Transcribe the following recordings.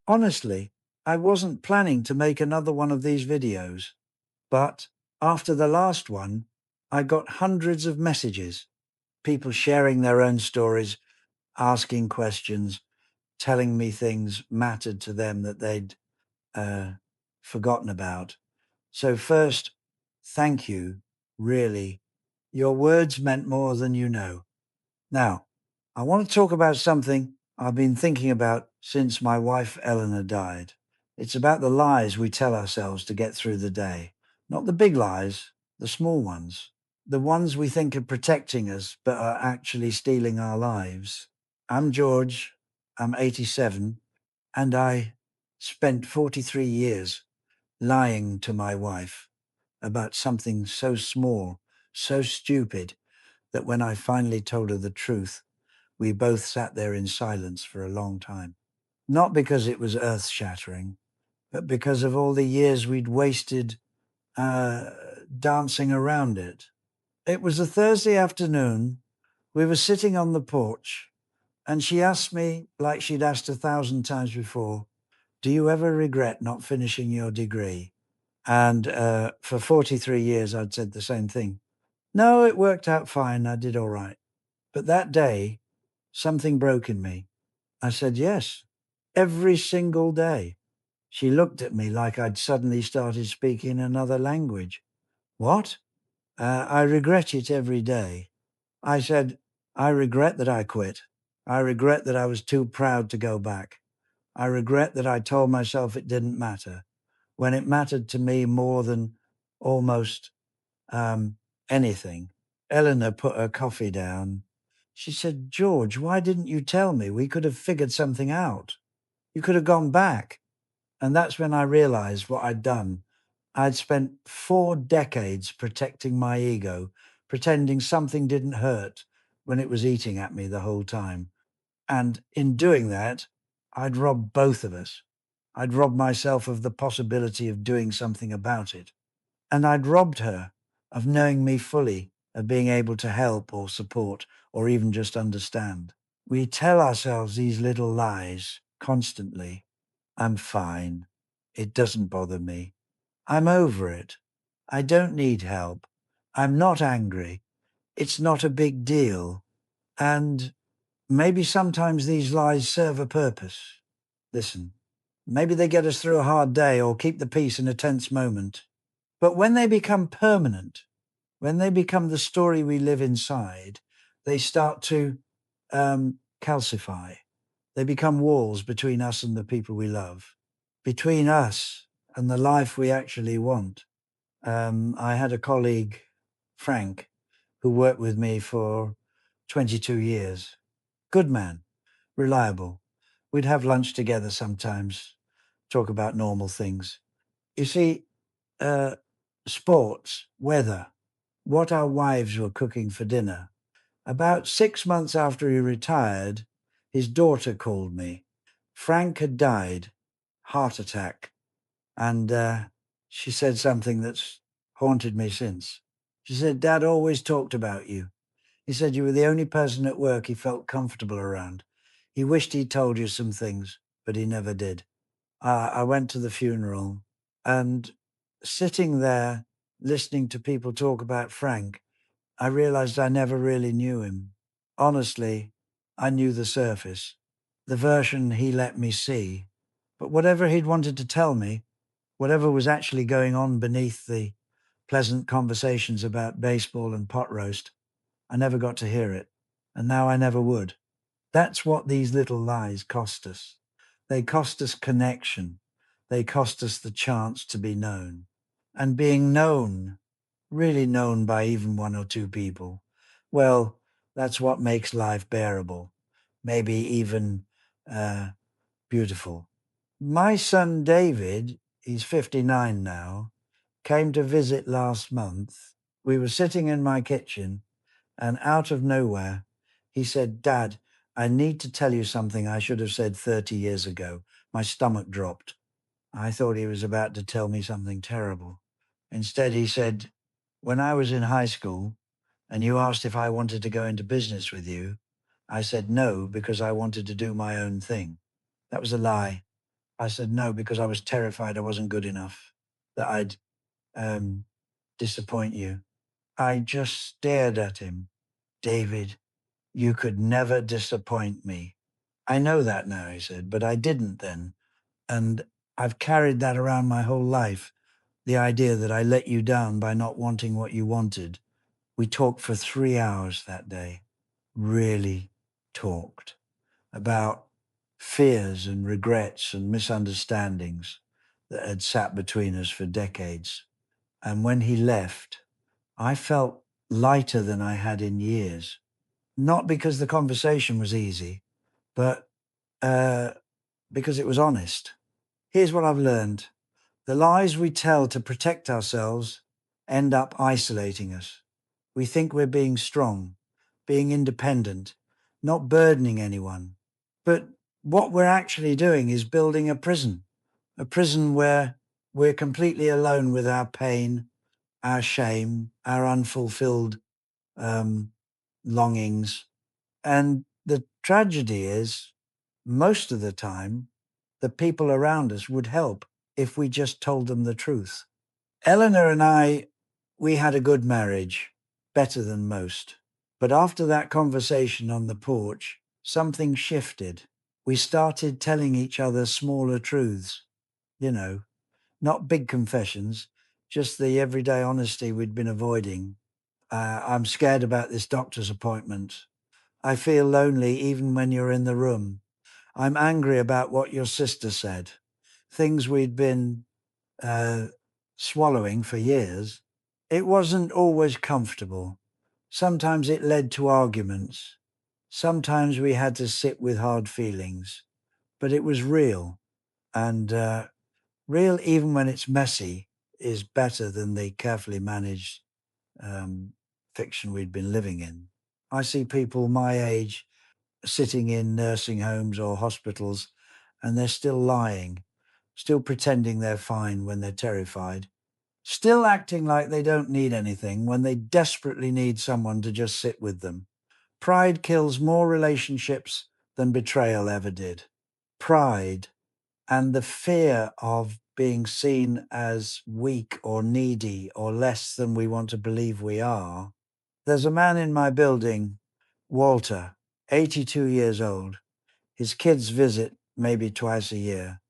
Honestly, I wasn't planning to make another one of these videos, but after the last one, I got hundreds of messages, people sharing their own stories, asking questions, telling me things mattered to them that they'd uh, forgotten about. So, first, thank you, really. Your words meant more than you know. Now, I want to talk about something I've been thinking about since my wife Eleanor died. It's about the lies we tell ourselves to get through the day. Not the big lies, the small ones. The ones we think are protecting us but are actually stealing our lives. I'm George, I'm 87, and I spent 43 years lying to my wife about something so small, so stupid, that when I finally told her the truth, we both sat there in silence for a long time. Not because it was earth shattering, but because of all the years we'd wasted uh, dancing around it. It was a Thursday afternoon. We were sitting on the porch, and she asked me, like she'd asked 1,000 times before, "Do you ever regret not finishing your degree?" And for 43 years, I'd said the same thing. No, it worked out fine. I did all right. But that day, something broke in me. I said, yes, every single day. She looked at me like I'd suddenly started speaking another language. What? I regret it every day. I said, I regret that I quit. I regret that I was too proud to go back. I regret that I told myself it didn't matter when it mattered to me more than almost um, anything. Eleanor put her coffee down. She said, George, why didn't you tell me? We could have figured something out. You could have gone back. And that's when I realized what I'd done. I'd spent 4 decades protecting my ego, pretending something didn't hurt when it was eating at me the whole time. And in doing that, I'd robbed both of us. I'd robbed myself of the possibility of doing something about it. And I'd robbed her of knowing me fully, of being able to help or support or even just understand. We tell ourselves these little lies constantly. I'm fine. It doesn't bother me. I'm over it. I don't need help. I'm not angry. It's not a big deal. And maybe sometimes these lies serve a purpose. Listen, maybe they get us through a hard day or keep the peace in a tense moment. But when they become permanent, when they become the story we live inside, they start to calcify. They become walls between us and the people we love, between us and the life we actually want. I had a colleague, Frank, who worked with me for 22 years. Good man, reliable. We'd have lunch together sometimes, talk about normal things. You see, uh, sports, weather, what our wives were cooking for dinner. About 6 months after he retired, his daughter called me. Frank had died, heart attack, and she said something that's haunted me since. She said, Dad always talked about you. He said you were the only person at work he felt comfortable around. He wished he'd told you some things, but he never did. I went to the funeral, and sitting there listening to people talk about Frank, I realized I never really knew him. Honestly, I knew the surface, the version he let me see. But whatever he'd wanted to tell me, whatever was actually going on beneath the pleasant conversations about baseball and pot roast, I never got to hear it. And now I never would. That's what these little lies cost us. They cost us connection. They cost us the chance to be known. And being known, really known by even one or two people, well, that's what makes life bearable, maybe even uh, beautiful. My son David, he's 59 now, came to visit last month. We were sitting in my kitchen, and out of nowhere, he said, Dad, I need to tell you something I should have said 30 years ago. My stomach dropped. I thought he was about to tell me something terrible. Instead, he said, when I was in high school and you asked if I wanted to go into business with you, I said no because I wanted to do my own thing. That was a lie. I said no because I was terrified I wasn't good enough, that I'd um, disappoint you. I just stared at him. David, you could never disappoint me. I know that now, he said, but I didn't then. And I've carried that around my whole life, the idea that I let you down by not wanting what you wanted. We talked for 3 hours that day, really talked about fears and regrets and misunderstandings that had sat between us for decades. And when he left, I felt lighter than I had in years. Not because the conversation was easy, but uh, because it was honest. Here's what I've learned: the lies we tell to protect ourselves end up isolating us. We think we're being strong, being independent, not burdening anyone. But what we're actually doing is building a prison where we're completely alone with our pain, our shame, our unfulfilled um, longings. And the tragedy is, most of the time, the people around us would help if we just told them the truth. Eleanor and I, we had a good marriage, better than most. But after that conversation on the porch, something shifted. We started telling each other smaller truths, you know, not big confessions, just the everyday honesty we'd been avoiding. I'm scared about this doctor's appointment. I feel lonely even when you're in the room. I'm angry about what your sister said. Things we'd been uh, swallowing for years. It wasn't always comfortable. Sometimes it led to arguments. Sometimes we had to sit with hard feelings, but it was real. And real, even when it's messy, is better than the carefully managed um, fiction we'd been living in. I see people my age sitting in nursing homes or hospitals, and they're still lying, still pretending they're fine when they're terrified, still acting like they don't need anything when they desperately need someone to just sit with them. Pride kills more relationships than betrayal ever did. Pride and the fear of being seen as weak or needy or less than we want to believe we are. There's a man in my building, Walter, 82 years old. His kids visit maybe twice a year.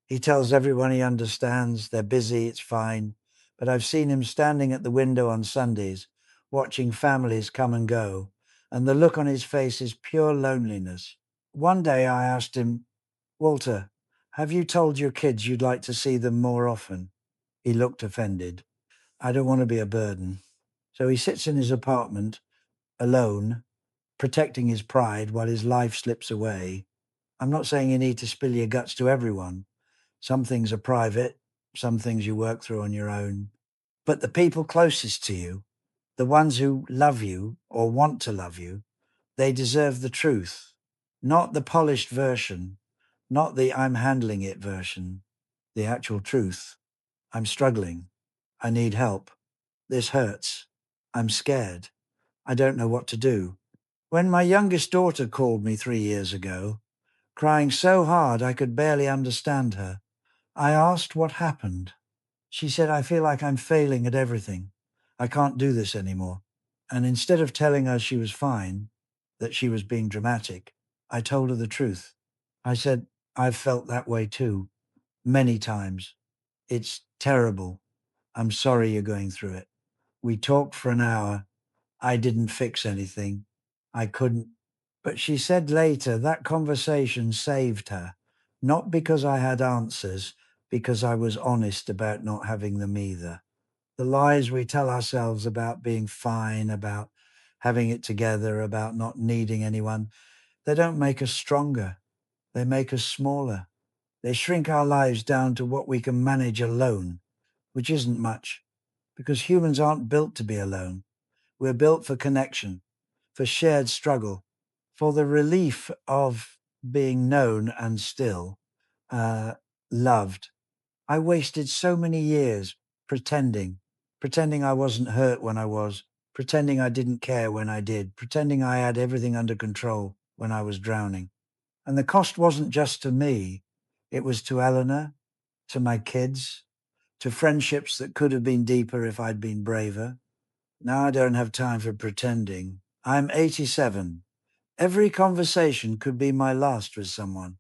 He tells everyone he understands they're busy, it's fine. But I've seen him standing at the window on Sundays, watching families come and go, and the look on his face is pure loneliness. One day I asked him, Walter, have you told your kids you'd like to see them more often? He looked offended. I don't want to be a burden. So he sits in his apartment, alone, protecting his pride while his life slips away. I'm not saying you need to spill your guts to everyone. Some things are private, some things you work through on your own. But the people closest to you, the ones who love you or want to love you, they deserve the truth, not the polished version, not the I'm handling it version, the actual truth. I'm struggling. I need help. This hurts. I'm scared. I don't know what to do. When my youngest daughter called me 3 years ago, crying so hard I could barely understand her, I asked what happened. She said, I feel like I'm failing at everything. I can't do this anymore. And instead of telling her she was fine, that she was being dramatic, I told her the truth. I said, I've felt that way too, many times. It's terrible. I'm sorry you're going through it. We talked for an hour. I didn't fix anything. I couldn't. But she said later that conversation saved her, not because I had answers, because I was honest about not having them either. The lies we tell ourselves about being fine, about having it together, about not needing anyone, they don't make us stronger. They make us smaller. They shrink our lives down to what we can manage alone, which isn't much, because humans aren't built to be alone. We're built for connection, for shared struggle, for the relief of being known and still uh, loved. I wasted so many years pretending I wasn't hurt when I was, pretending I didn't care when I did, pretending I had everything under control when I was drowning. And the cost wasn't just to me, It was to Eleanor, to my kids, to friendships that could have been deeper if I'd been braver. Now I don't have time for pretending. I'm 87. Every conversation could be my last with someone.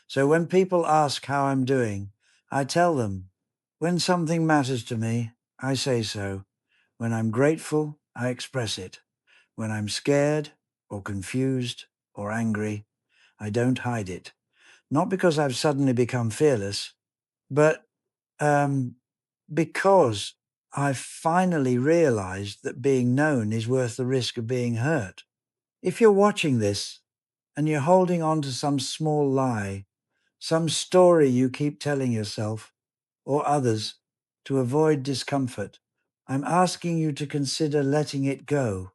So when people ask how I'm doing, I tell them. When something matters to me, I say so. When I'm grateful, I express it. When I'm scared or confused or angry, I don't hide it. Not because I've suddenly become fearless, but because I've finally realized that being known is worth the risk of being hurt. If you're watching this and you're holding on to some small lie, some story you keep telling yourself or others to avoid discomfort, I'm asking you to consider letting it go.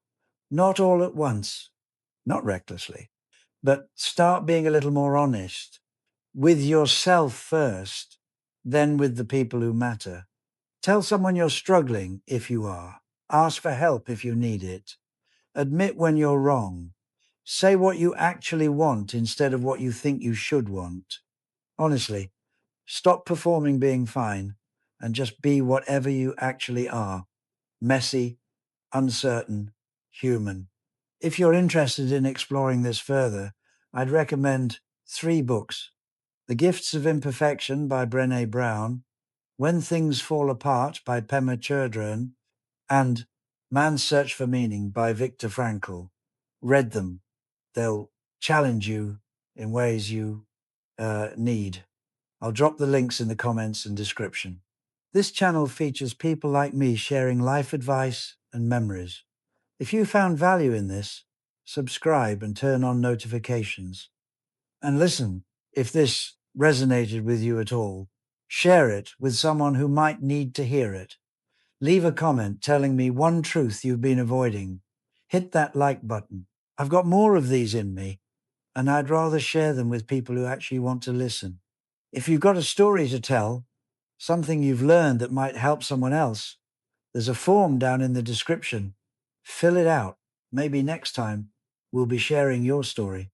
Not all at once, not recklessly, but start being a little more honest with yourself first, then with the people who matter. Tell someone you're struggling if you are. Ask for help if you need it. Admit when you're wrong. Say what you actually want instead of what you think you should want. Honestly, stop performing being fine and just be whatever you actually are. Messy, uncertain, human. If you're interested in exploring this further, I'd recommend 3 books. The Gifts of Imperfection by Brené Brown, When Things Fall Apart by Pema Chodron, and Man's Search for Meaning by Viktor Frankl. Read them. They'll challenge you in ways you need. I'll drop the links in the comments and description. This channel features people like me sharing life advice and memories. If you found value in this, subscribe and turn on notifications. And listen, if this resonated with you at all, share it with someone who might need to hear it. Leave a comment telling me one truth you've been avoiding. Hit that like button. I've got more of these in me, and I'd rather share them with people who actually want to listen. If you've got a story to tell, something you've learned that might help someone else, there's a form down in the description. Fill it out. Maybe next time we'll be sharing your story.